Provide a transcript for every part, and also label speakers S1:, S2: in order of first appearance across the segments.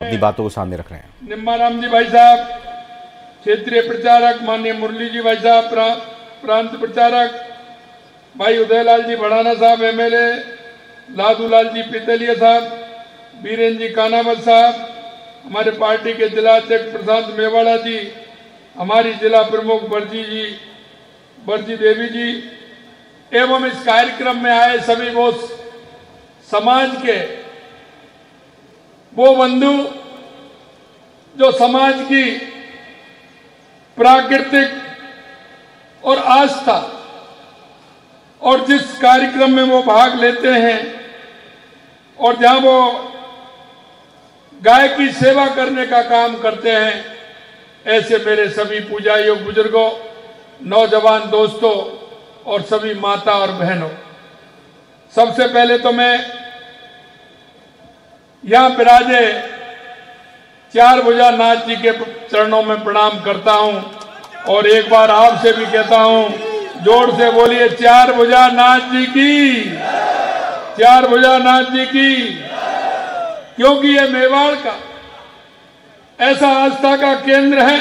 S1: अपनी बातों को सामने रख रहे हैं।
S2: निम्बाराम जी भाई साहब, क्षेत्रीय प्रचारक माननीय मुरली जी भाई साहब, प्रांत प्रचारक भाई उदयलाल जी भड़ाना साहब, एमएलए लादूलाल जी पितलिया साहब, बीरेन जी कानावत साहब, हमारे पार्टी के जिला अध्यक्ष प्रशांत मेवाड़ा जी, हमारी जिला प्रमुख बरजी देवी जी एवं इस कार्यक्रम में आए सभी वो समाज के वो बंधु जो समाज की प्राकृतिक और आस्था और जिस कार्यक्रम में वो भाग लेते हैं और जहां वो गाय की सेवा करने का काम करते हैं, ऐसे मेरे सभी पूजाइयों, बुजुर्गों, नौजवान दोस्तों और सभी माता और बहनों, सबसे पहले तो मैं यहां विराजे चार भुजा नाथ जी के चरणों में प्रणाम करता हूं और एक बार आपसे भी कहता हूं, जोर से बोलिए चार भुजा नाथ जी की, चार भुजा नाथ जी की। क्योंकि ये मेवाड़ का ऐसा आस्था का केंद्र है,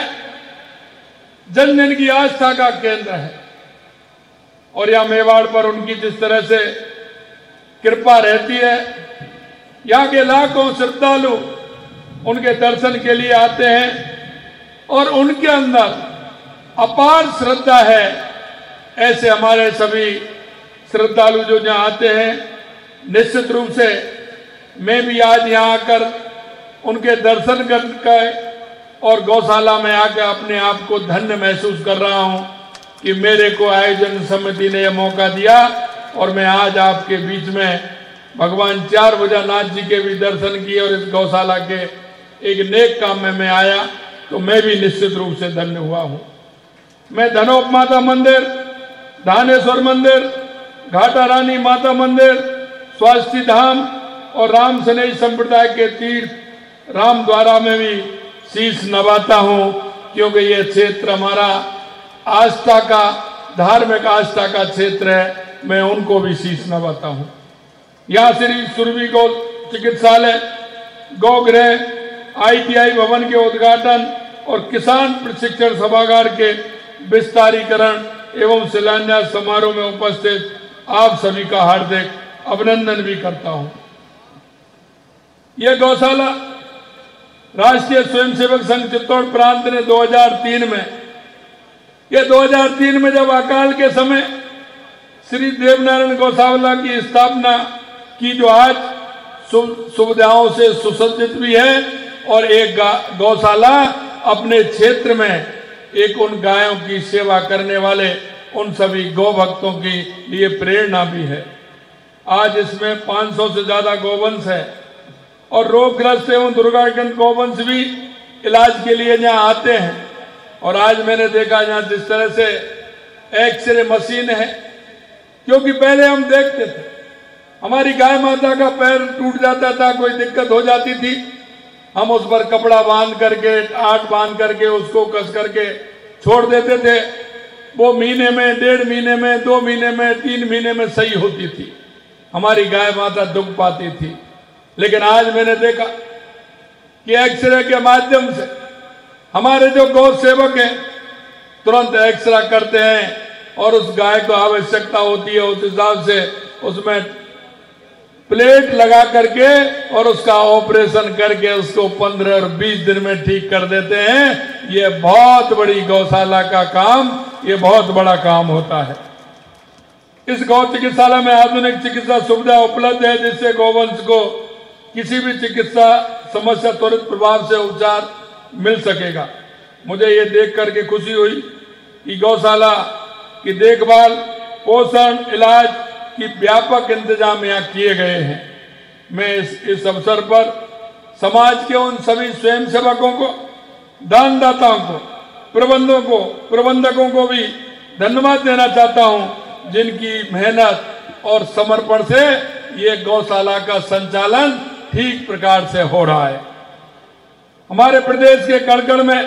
S2: जन जन की आस्था का केंद्र है और यह मेवाड़ पर उनकी जिस तरह से कृपा रहती है, यहाँ के लाखों श्रद्धालु उनके दर्शन के लिए आते हैं और उनके अंदर अपार श्रद्धा है। ऐसे हमारे सभी श्रद्धालु जो यहाँ आते हैं, निश्चित रूप से मैं भी आज यहाँ आकर उनके दर्शन कर और गौशाला में आकर अपने आप को धन्य महसूस कर रहा हूँ कि मेरे को आयोजन समिति ने यह मौका दिया और मैं आज आपके बीच में भगवान चार भुजा नाथ जी के भी दर्शन किए और इस गौशाला के एक नेक काम में मैं आया, तो मैं भी निश्चित रूप से धन्य हुआ हूं। मैं धनोप माता मंदिर, धानेश्वर मंदिर, घाटा रानी माता मंदिर, स्वास्थ्य धाम और राम स्नेही संप्रदाय के तीर्थ राम द्वारा में भी शीश नवाता हूं, क्योंकि यह क्षेत्र हमारा आस्था का, धार्मिक आस्था का क्षेत्र है। मैं उनको भी शीश नवाता हूं। यहाँ श्री सुरभि गौ चिकित्सालय, गौगृह, ITI भवन के उद्घाटन और किसान प्रशिक्षण सभागार के विस्तारीकरण एवं शिलान्यास समारोह में उपस्थित आप सभी का हार्दिक अभिनंदन भी करता हूं। यह गौशाला राष्ट्रीय स्वयंसेवक संघ चित्तौड़ प्रांत ने 2003 में जब अकाल के समय श्री देवनारायण गौशाला की स्थापना की, जो आज सुविधाओं से सुसज्जित भी है और एक गौशाला अपने क्षेत्र में एक उन गायों की सेवा करने वाले उन सभी गौ भक्तों के लिए प्रेरणा भी है। आज इसमें 500 से ज्यादा गौवंश है और रोगग्रस्त एवं दुर्गाग्रस्त गौवंश भी इलाज के लिए यहाँ आते हैं। और आज मैंने देखा यहाँ जिस तरह से एक्सरे मशीन है, क्योंकि पहले हम देखते थे हमारी गाय माता का पैर टूट जाता था, कोई दिक्कत हो जाती थी, हम उस पर कपड़ा बांध करके, आट बांध करके, उसको कस करके छोड़ देते थे। वो महीने में, 1.5 महीने में, 2 महीने में, 3 महीने में सही होती थी, हमारी गाय माता दुख पाती थी। लेकिन आज मैंने देखा कि एक्सरे के माध्यम से हमारे जो गौ सेवक हैं तुरंत एक्सरे करते हैं और उस गाय को आवश्यकता होती है उस हिसाब से उसमें प्लेट लगा करके और उसका ऑपरेशन करके उसको 15 और 20 दिन में ठीक कर देते हैं। ये बहुत बड़ी गौशाला का काम, ये बहुत बड़ा काम होता है। इस गौ चिकित्सालय में आधुनिक चिकित्सा सुविधा उपलब्ध है, जिससे गौवंश को किसी भी चिकित्सा समस्या त्वरित प्रभाव से उपचार मिल सकेगा। मुझे ये देख करके खुशी हुई कि गौशाला की देखभाल, पोषण, इलाज की व्यापक इंतजाम यहाँ किए गए हैं। मैं इस अवसर पर समाज के उन सभी स्वयंसेवकों को, दानदाताओं को, प्रबंधकों को भी धन्यवाद देना चाहता हूं, जिनकी मेहनत और समर्पण से ये गौशाला का संचालन ठीक प्रकार से हो रहा है। हमारे प्रदेश के कड़कड़ में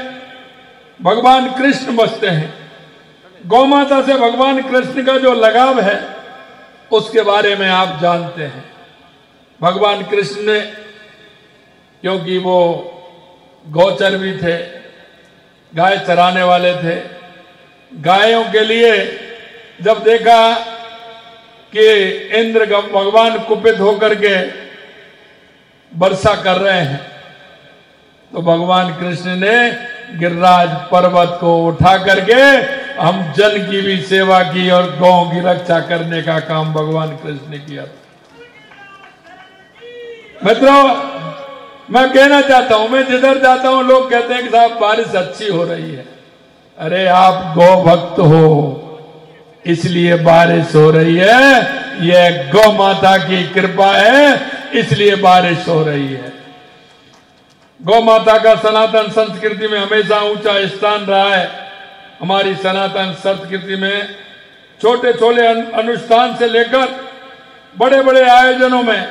S2: भगवान कृष्ण बसते हैं। गौ माता से भगवान कृष्ण का जो लगाव है उसके बारे में आप जानते हैं। भगवान कृष्ण ने क्योंकि वो गौचर भी थे, गाय चराने वाले थे। गायों के लिए जब देखा कि इंद्र भगवान कुपित होकर के वर्षा कर रहे हैं, तो भगवान कृष्ण ने गिरिराज पर्वत को उठा करके हम जन की भी सेवा की और गौ की रक्षा करने का काम भगवान कृष्ण ने किया था। मित्रों, मैं कहना चाहता हूं, मैं जिधर जाता हूं लोग कहते हैं कि साहब बारिश अच्छी हो रही है। अरे आप गौ भक्त हो इसलिए बारिश हो रही है, यह गौ माता की कृपा है इसलिए बारिश हो रही है। गौ माता का सनातन संस्कृति में हमेशा ऊंचा स्थान रहा है। हमारी सनातन संस्कृति में छोटे छोटे अनुष्ठान से लेकर बड़े बड़े आयोजनों में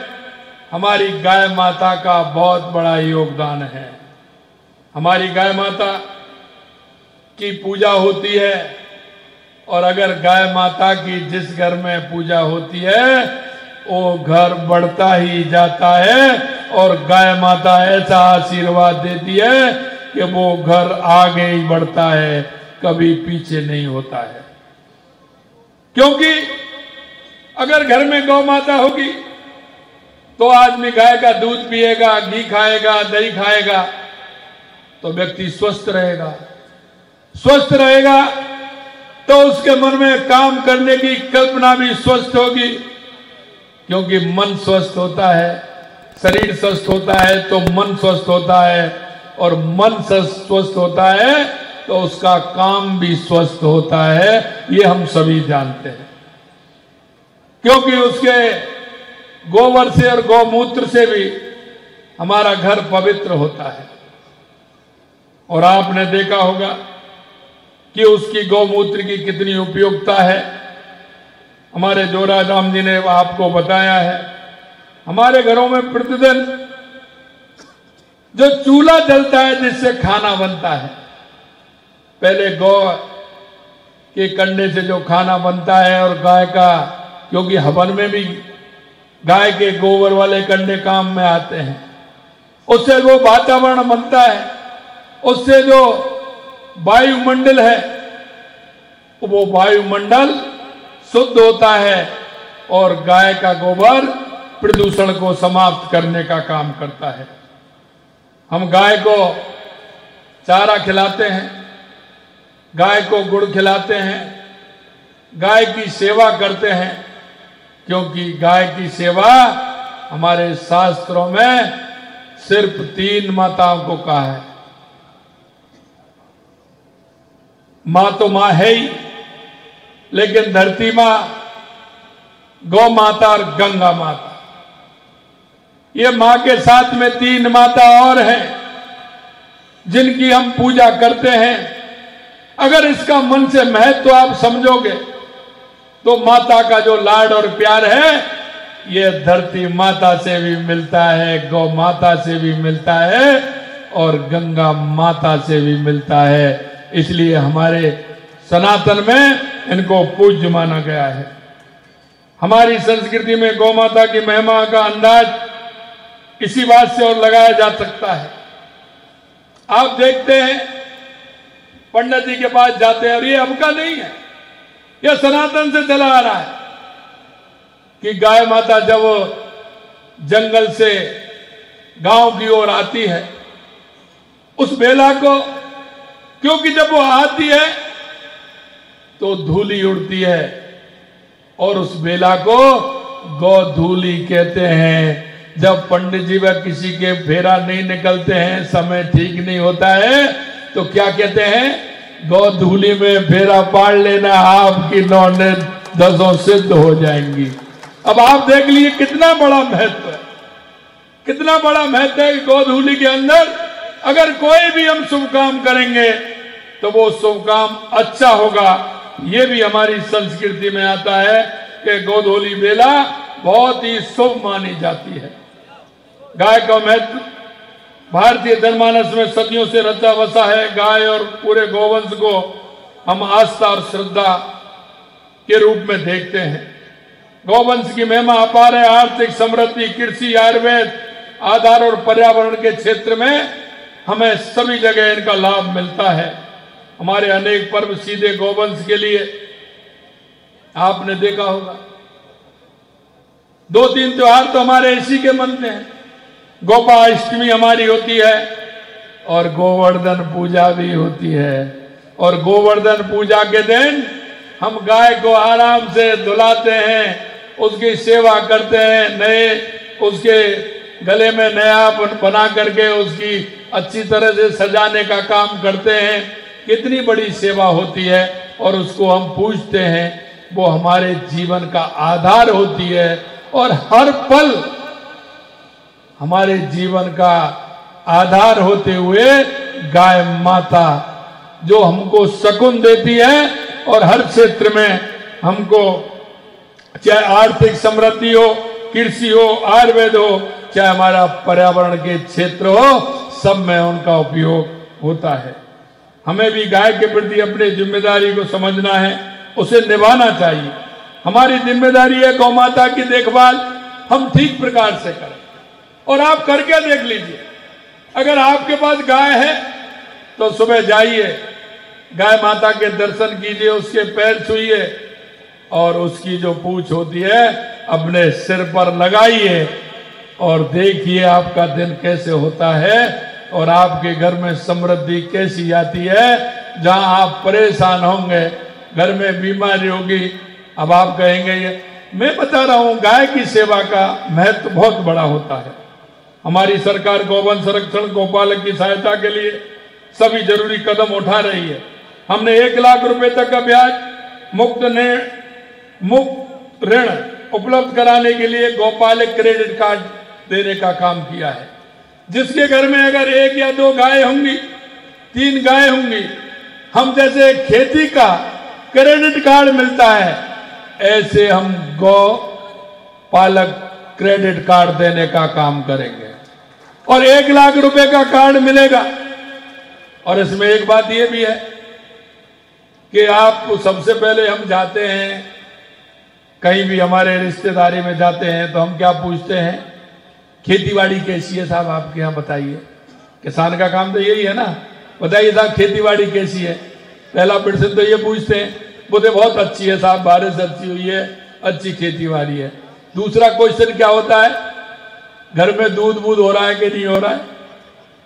S2: हमारी गाय माता का बहुत बड़ा योगदान है। हमारी गाय माता की पूजा होती है, और अगर गाय माता की जिस घर में पूजा होती है वो घर बढ़ता ही जाता है, और गाय माता ऐसा आशीर्वाद देती है कि वो घर आगे ही बढ़ता है, कभी पीछे नहीं होता है। क्योंकि अगर घर में गौ माता होगी तो आदमी गाय का दूध पिएगा, घी खाएगा, दही खाएगा, तो व्यक्ति स्वस्थ रहेगा। स्वस्थ रहेगा तो उसके मन में काम करने की कल्पना भी स्वस्थ होगी, क्योंकि मन स्वस्थ होता है, शरीर स्वस्थ होता है तो मन स्वस्थ होता है, और मन स्वस्थ होता है तो उसका काम भी स्वस्थ होता है। ये हम सभी जानते हैं, क्योंकि उसके गोबर से और गौमूत्र से भी हमारा घर पवित्र होता है। और आपने देखा होगा कि उसकी गौमूत्र की कितनी उपयोगिता है। हमारे जोरा राम जी ने आपको बताया है। हमारे घरों में प्रतिदिन जो चूल्हा जलता है जिससे खाना बनता है, पहले गौ के कंडे से जो खाना बनता है और गाय का, क्योंकि हवन में भी गाय के गोबर वाले कंडे काम में आते हैं, उससे वो वातावरण बनता है, उससे जो वायुमंडल है वो वायुमंडल शुद्ध होता है, और गाय का गोबर प्रदूषण को समाप्त करने का काम करता है। हम गाय को चारा खिलाते हैं, गाय को गुड़ खिलाते हैं, गाय की सेवा करते हैं, क्योंकि गाय की सेवा हमारे शास्त्रों में सिर्फ 3 माताओं को कहा है। मां तो मां है ही, लेकिन धरती मां, गौ माता और गंगा माता, ये मां के साथ में 3 माता और हैं जिनकी हम पूजा करते हैं। अगर इसका मन से महत्व आप समझोगे तो माता का जो लाड और प्यार है ये धरती माता से भी मिलता है, गौ माता से भी मिलता है, और गंगा माता से भी मिलता है। इसलिए हमारे सनातन में इनको पूज्य माना गया है। हमारी संस्कृति में गौ माता की महिमा का अंदाज इसी बात से और लगाया जा सकता है। आप देखते हैं पंडित जी के पास जाते हैं, और ये अब का नहीं है, यह सनातन से चला आ रहा है कि गाय माता जब जंगल से गांव की ओर आती है, उस बेला को, क्योंकि जब वो आती है तो धूली उड़ती है, और उस बेला को गोधूली कहते हैं। जब पंडित जी व किसी के फेरा नहीं निकलते हैं, समय ठीक नहीं होता है, तो क्या कहते हैं, गोधूली में फेरा पाड़ लेना, आपकी 9 10 सिद्ध हो जाएंगी। अब आप देख लीजिए कितना बड़ा महत्व है, कितना बड़ा महत्व है। गोधूली के अंदर अगर कोई भी हम शुभ काम करेंगे तो वो शुभ काम अच्छा होगा। ये भी हमारी संस्कृति में आता है कि गोधूली बेला बहुत ही शुभ मानी जाती है। गाय का महत्व भारतीय जनमानस में सदियों से रचा बसा है। गाय और पूरे गोवंश को हम आस्था और श्रद्धा के रूप में देखते हैं। गौवंश की महिमा अपार है। आर्थिक समृद्धि, कृषि, आयुर्वेद आधार और पर्यावरण के क्षेत्र में हमें सभी जगह इनका लाभ मिलता है। हमारे अनेक पर्व सीधे गौवंश के लिए, आपने देखा होगा 2-3 त्योहार तो हमारे इसी के मनते हैं। गोपाष्टमी हमारी होती है और गोवर्धन पूजा भी होती है। और गोवर्धन पूजा के दिन हम गाय को आराम से धुलाते हैं, उसकी सेवा करते हैं, नए उसके गले में नया बना करके उसकी अच्छी तरह से सजाने का काम करते हैं। कितनी बड़ी सेवा होती है और उसको हम पूजते हैं। वो हमारे जीवन का आधार होती है और हर पल हमारे जीवन का आधार होते हुए गाय माता जो हमको शकुन देती है और हर क्षेत्र में हमको, चाहे आर्थिक समृद्धि हो, कृषि हो, आयुर्वेद हो, चाहे हमारा पर्यावरण के क्षेत्र हो, सब में उनका उपयोग होता है। हमें भी गाय के प्रति अपनी जिम्मेदारी को समझना है, उसे निभाना चाहिए। हमारी जिम्मेदारी है गौ माता की देखभाल हम ठीक प्रकार से करें। और आप करके देख लीजिए, अगर आपके पास गाय है तो सुबह जाइए, गाय माता के दर्शन कीजिए, उसके पैर छूइए और उसकी जो पूंछ होती है अपने सिर पर लगाइए और देखिए आपका दिन कैसे होता है और आपके घर में समृद्धि कैसी आती है। जहां आप परेशान होंगे, घर में बीमारी होगी, अब आप कहेंगे ये, मैं बता रहा हूं गाय की सेवा का महत्व बहुत बड़ा होता है। हमारी सरकार गौवंश संरक्षण गौपालक की सहायता के लिए सभी जरूरी कदम उठा रही है। हमने 1 लाख रुपए तक का ब्याज मुक्त ऋण उपलब्ध कराने के लिए गौपालक क्रेडिट कार्ड देने का काम किया है। जिसके घर में अगर 1 या 2 गाय होंगी, 3 गाय होंगी, हम जैसे खेती का क्रेडिट कार्ड मिलता है, ऐसे हम गौ पालक क्रेडिट कार्ड देने का काम करेंगे और 1 लाख रुपए का कार्ड मिलेगा। और इसमें एक बात यह भी है कि आप सबसे पहले हम जाते हैं, कहीं भी हमारे रिश्तेदारी में जाते हैं तो हम क्या पूछते हैं, खेतीबाड़ी कैसी है साहब आपके यहाँ, बताइए। किसान का काम तो यही है ना, बताइए साहब खेतीबाड़ी कैसी है। पहला प्रश्न तो ये पूछते हैं, बोले बहुत अच्छी है साहब, बारिश अच्छी हुई है, अच्छी खेतीबाड़ी है। दूसरा क्वेश्चन क्या होता है, घर में दूध बूध हो रहा है कि नहीं हो रहा है,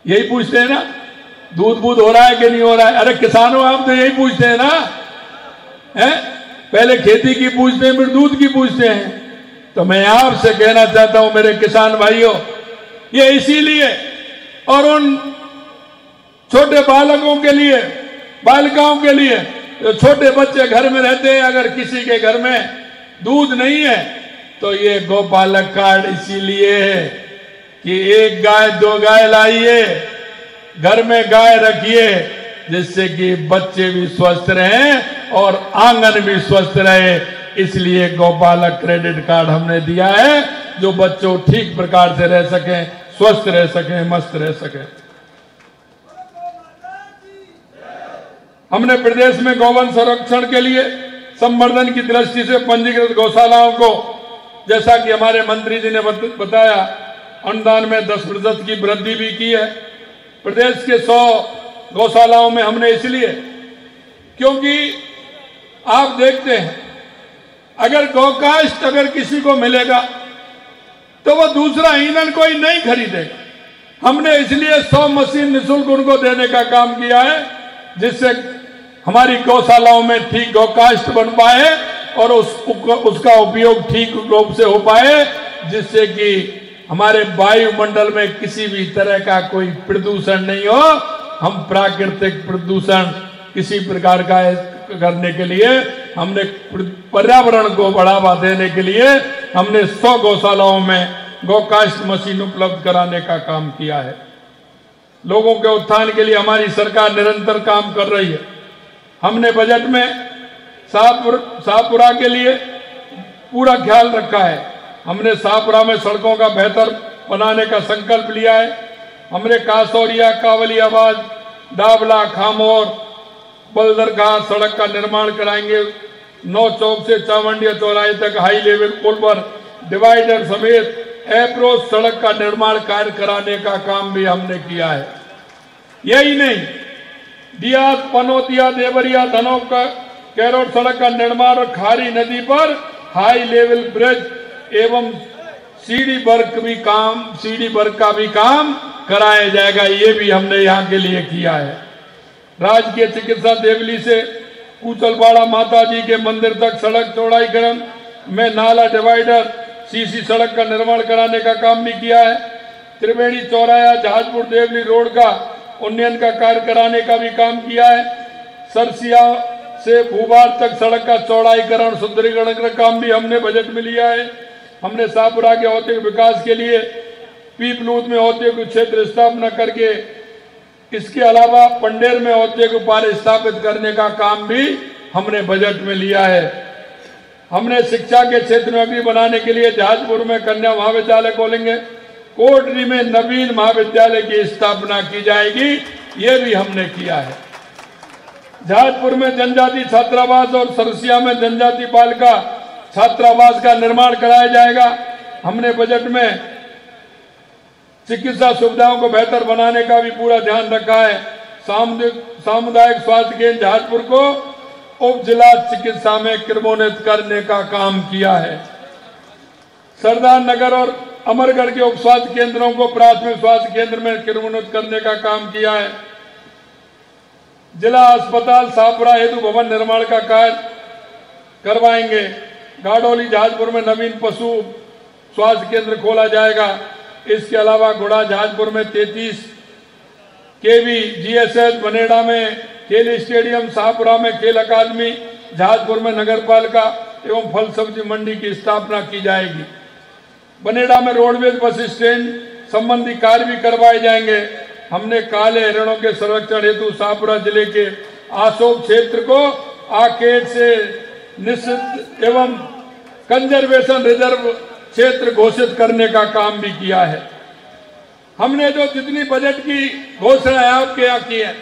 S2: यही पूछते हैं ना, दूध बूध हो रहा है कि नहीं हो रहा है। अरे किसानों आप तो यही पूछते हैं ना, हैं? पहले खेती की पूछते हैं, फिर दूध की पूछते हैं। तो मैं आपसे कहना चाहता हूं मेरे किसान भाइयों, ये इसीलिए, और उन छोटे बालकों के लिए, बालिकाओं के लिए, जो छोटे बच्चे घर में रहते हैं, अगर किसी के घर में दूध नहीं है तो ये गौपालक कार्ड इसीलिए है कि 1 गाय 2 गाय लाइए, घर में गाय रखिए, जिससे कि बच्चे भी स्वस्थ रहें और आंगन भी स्वस्थ रहे। इसलिए गौपालक क्रेडिट कार्ड हमने दिया है, जो बच्चों ठीक प्रकार से रह सकें, स्वस्थ रह सकें, मस्त रह सकें। हमने प्रदेश में गौवंश संरक्षण के लिए संवर्धन की दृष्टि से पंजीकृत गौशालाओं को, जैसा कि हमारे मंत्री जी ने बताया, अनुदान में 10% की वृद्धि भी की है। प्रदेश के 100 गौशालाओं में हमने इसलिए, क्योंकि आप देखते हैं अगर गौकाष्ठ अगर किसी को मिलेगा तो वह दूसरा ईंधन कोई नहीं खरीदेगा। हमने इसलिए 100 मशीन निःशुल्क उनको देने का काम किया है, जिससे हमारी गौशालाओं में ठीक गौकाष्ठ बन पाए और उसका उपयोग ठीक रूप से हो पाए, जिससे कि हमारे वायुमंडल में किसी भी तरह का कोई प्रदूषण नहीं हो। हम प्राकृतिक प्रदूषण किसी प्रकार का करने के लिए, हमने पर्यावरण को बढ़ावा देने के लिए हमने 100 गौशालाओं में गौकाष्ठ मशीन उपलब्ध कराने का काम किया है। लोगों के उत्थान के लिए हमारी सरकार निरंतर काम कर रही है। हमने बजट में शाहपुरा के लिए पूरा ख्याल रखा है। हमने शाहपुरा में सड़कों का बेहतर बनाने का संकल्प लिया है। हमने कासौरिया, कावलियाबाद, डाबला, खामोर, बलदरगाह सड़क का निर्माण कराएंगे। 9 चौक से चावंडिया चौराहे तक हाई लेवल पुल पर डिवाइडर समेत अप्रोच सड़क का निर्माण कार्य कराने का काम भी हमने किया है। यही नहीं, दियास, पनोतिया, देवरिया, धनोव का कैरोट सड़क का निर्माण और खारी नदी पर हाई लेवल ब्रिज एवं सीढ़ी वर्क का भी काम कराया जाएगा। ये भी हमने यहाँ के लिए किया है। राजकीय चिकित्सा देवली से कूचलवाड़ा माता जी के मंदिर तक सड़क चौड़ाईकरण में नाला डिवाइडर सीसी सड़क का निर्माण कराने का काम भी किया है। त्रिवेणी चौराया जहाजपुर देवली रोड का उन्नयन का कार्य कराने का भी काम किया है। सरसिया से भूभार तक सड़क का चौड़ाईकरण सुदृढ़ीकरण का काम भी हमने बजट में लिया है। हमने शाहपुरा के औद्योगिक विकास के लिए पीपलूद में औद्योगिक क्षेत्र स्थापना करके इसके अलावा पंडेर में औद्योगिक पार्क स्थापित करने का काम भी हमने बजट में लिया है। हमने शिक्षा के क्षेत्र में अग्नि बनाने के लिए जहाजपुर में कन्या महाविद्यालय खोलेंगे। कोटरी में नवीन महाविद्यालय की स्थापना की जाएगी, ये भी हमने किया है। जहाजपुर में जनजाति छात्रावास और सरसिया में जनजाति बालिका छात्रावास का निर्माण कराया जाएगा। हमने बजट में चिकित्सा सुविधाओं को बेहतर बनाने का भी पूरा ध्यान रखा है। सामुदायिक स्वास्थ्य केंद्र जहाजपुर को उप जिला चिकित्सा में क्रमोन्नत करने का काम किया है। सरदार नगर और अमरगढ़ के उप स्वास्थ्य केंद्रों को प्राथमिक स्वास्थ्य केंद्र में क्रमोन्नत करने का काम किया है। जिला अस्पताल शाहपुरा हेतु भवन निर्माण का कार्य करवाएंगे। गाडोली जहाजपुर में नवीन पशु स्वास्थ्य केंद्र खोला जाएगा। इसके अलावा गुड़ा जहाजपुर में 33 केवी जीएसएस, बनेड़ा में खेल स्टेडियम, शाहपुरा में खेल अकादमी, जहाजपुर में नगरपालिका एवं फल सब्जी मंडी की स्थापना की जाएगी। बनेड़ा में रोडवेज बस स्टैंड संबंधी कार्य भी करवाए जाएंगे। हमने काले हिरणों के संरक्षण हेतु शाहपुरा जिले के आशोक क्षेत्र को आर्केड से निश्चित एवं कंजर्वेशन रिजर्व क्षेत्र घोषित करने का काम भी किया है। हमने जो जितनी बजट की घोषणा आपके यहाँ की है,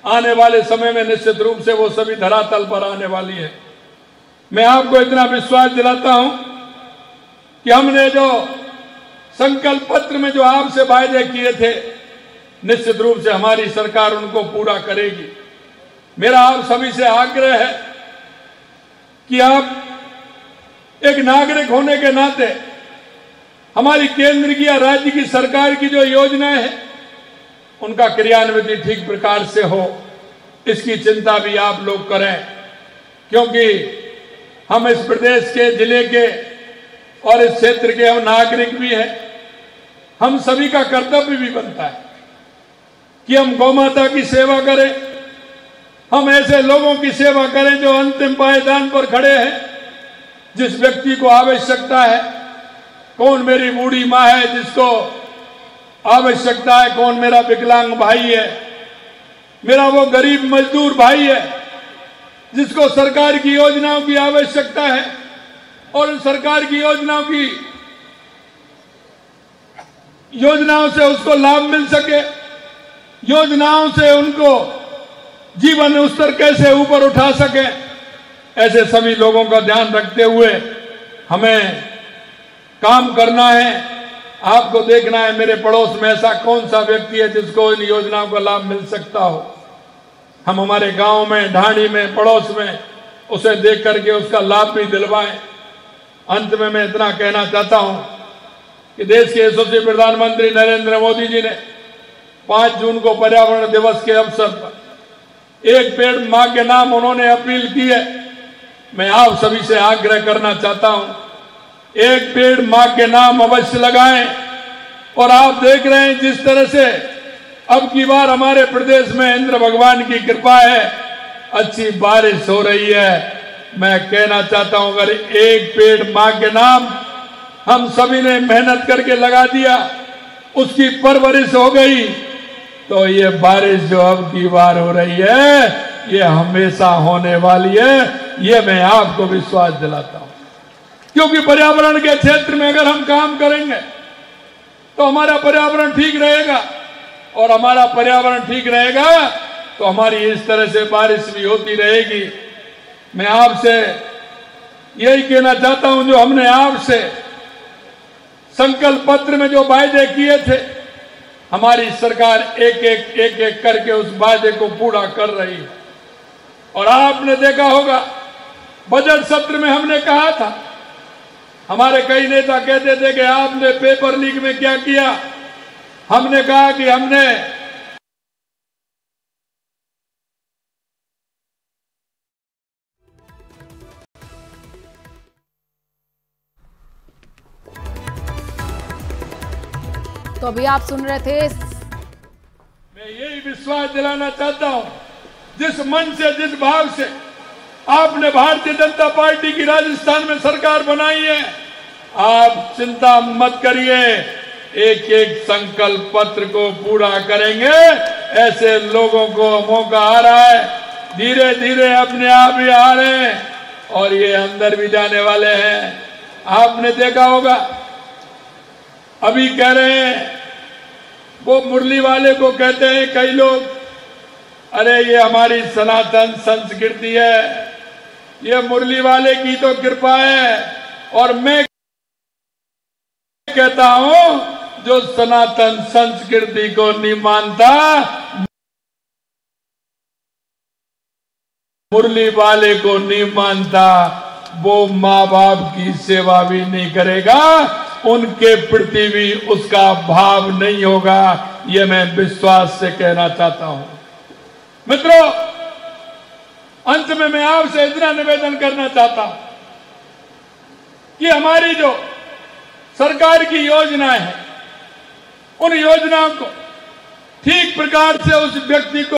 S2: आने वाले समय में निश्चित रूप से वो सभी धरातल पर आने वाली है। मैं आपको इतना विश्वास दिलाता हूं कि हमने जो संकल्प पत्र में जो आपसे वायदे किए थे, निश्चित रूप से हमारी सरकार उनको पूरा करेगी। मेरा आप सभी से आग्रह है कि आप एक नागरिक होने के नाते हमारी केंद्र की या राज्य की सरकार की जो योजनाएं हैं उनका क्रियान्वित ठीक प्रकार से हो, इसकी चिंता भी आप लोग करें। क्योंकि हम इस प्रदेश के, जिले के और इस क्षेत्र के हम नागरिक भी हैं। हम सभी का कर्तव्य भी बनता है कि हम गौ माता की सेवा करें। हम ऐसे लोगों की सेवा करें जो अंतिम पायदान पर खड़े हैं, जिस व्यक्ति को आवश्यकता है। कौन मेरी बूढ़ी माँ है जिसको आवश्यकता है, कौन मेरा विकलांग भाई है, मेरा वो गरीब मजदूर भाई है जिसको सरकार की योजनाओं की आवश्यकता है और सरकार की योजनाओं से उसको लाभ मिल सके, योजनाओं से उनको जीवन स्तर कैसे ऊपर उठा सके, ऐसे सभी लोगों का ध्यान रखते हुए हमें काम करना है। आपको देखना है मेरे पड़ोस में ऐसा कौन सा व्यक्ति है जिसको इन योजनाओं का लाभ मिल सकता हो। हम हमारे गांव में, ढाणी में, पड़ोस में उसे देख करके उसका लाभ भी दिलवाएं। अंत में मैं इतना कहना चाहता हूं कि देश के यशस्वी प्रधानमंत्री नरेंद्र मोदी जी ने 5 जून को पर्यावरण दिवस के अवसर पर एक पेड़ मां के नाम उन्होंने अपील की है। मैं आप सभी से आग्रह करना चाहता हूं, एक पेड़ मां के नाम अवश्य लगाएं। और आप देख रहे हैं जिस तरह से अब की बार हमारे प्रदेश में इंद्र भगवान की कृपा है, अच्छी बारिश हो रही है। मैं कहना चाहता हूं अगर एक पेड़ मां के नाम हम सभी ने मेहनत करके लगा दिया, उसकी परवरिश हो गई, तो ये बारिश जो अब की बार हो रही है ये हमेशा होने वाली है। ये मैं आपको विश्वास दिलाता हूं। क्योंकि पर्यावरण के क्षेत्र में अगर हम काम करेंगे तो हमारा पर्यावरण ठीक रहेगा, और हमारा पर्यावरण ठीक रहेगा तो हमारी इस तरह से बारिश भी होती रहेगी। मैं आपसे यही कहना चाहता हूं, जो हमने आपसे संकल्प पत्र में जो वायदे किए थे, हमारी सरकार एक एक करके उस वायदे को पूरा कर रही है। और आपने देखा होगा बजट सत्र में हमने कहा था, हमारे कई नेता कहते थे कि आपने पेपर लीक में क्या किया। हमने कहा कि हमने
S1: तो अभी आप सुन रहे थे।
S2: मैं यही विश्वास दिलाना चाहता हूं, जिस मन से, जिस भाव से आपने भारतीय जनता पार्टी की राजस्थान में सरकार बनाई है, आप चिंता मत करिए, एक एक संकल्प पत्र को पूरा करेंगे। ऐसे लोगों को मौका आ रहा है, धीरे धीरे अपने आप ही आ रहे हैं और ये अंदर भी जाने वाले हैं। आपने देखा होगा, अभी कह रहे हैं, वो मुरली वाले को कहते हैं कई लोग, अरे ये हमारी सनातन संस्कृति है, ये मुरली वाले की तो कृपा है। और मैं कहता हूं, जो सनातन संस्कृति को नहीं मानता, मुरली वाले को नहीं मानता, वो माँ बाप की सेवा भी नहीं करेगा, उनके प्रति भी उसका भाव नहीं होगा। ये मैं विश्वास से कहना चाहता हूं। मित्रों, अंत में मैं आपसे इतना निवेदन करना चाहता हूं कि हमारी जो सरकार की योजनाएं हैं, उन योजनाओं को ठीक प्रकार से उस व्यक्ति को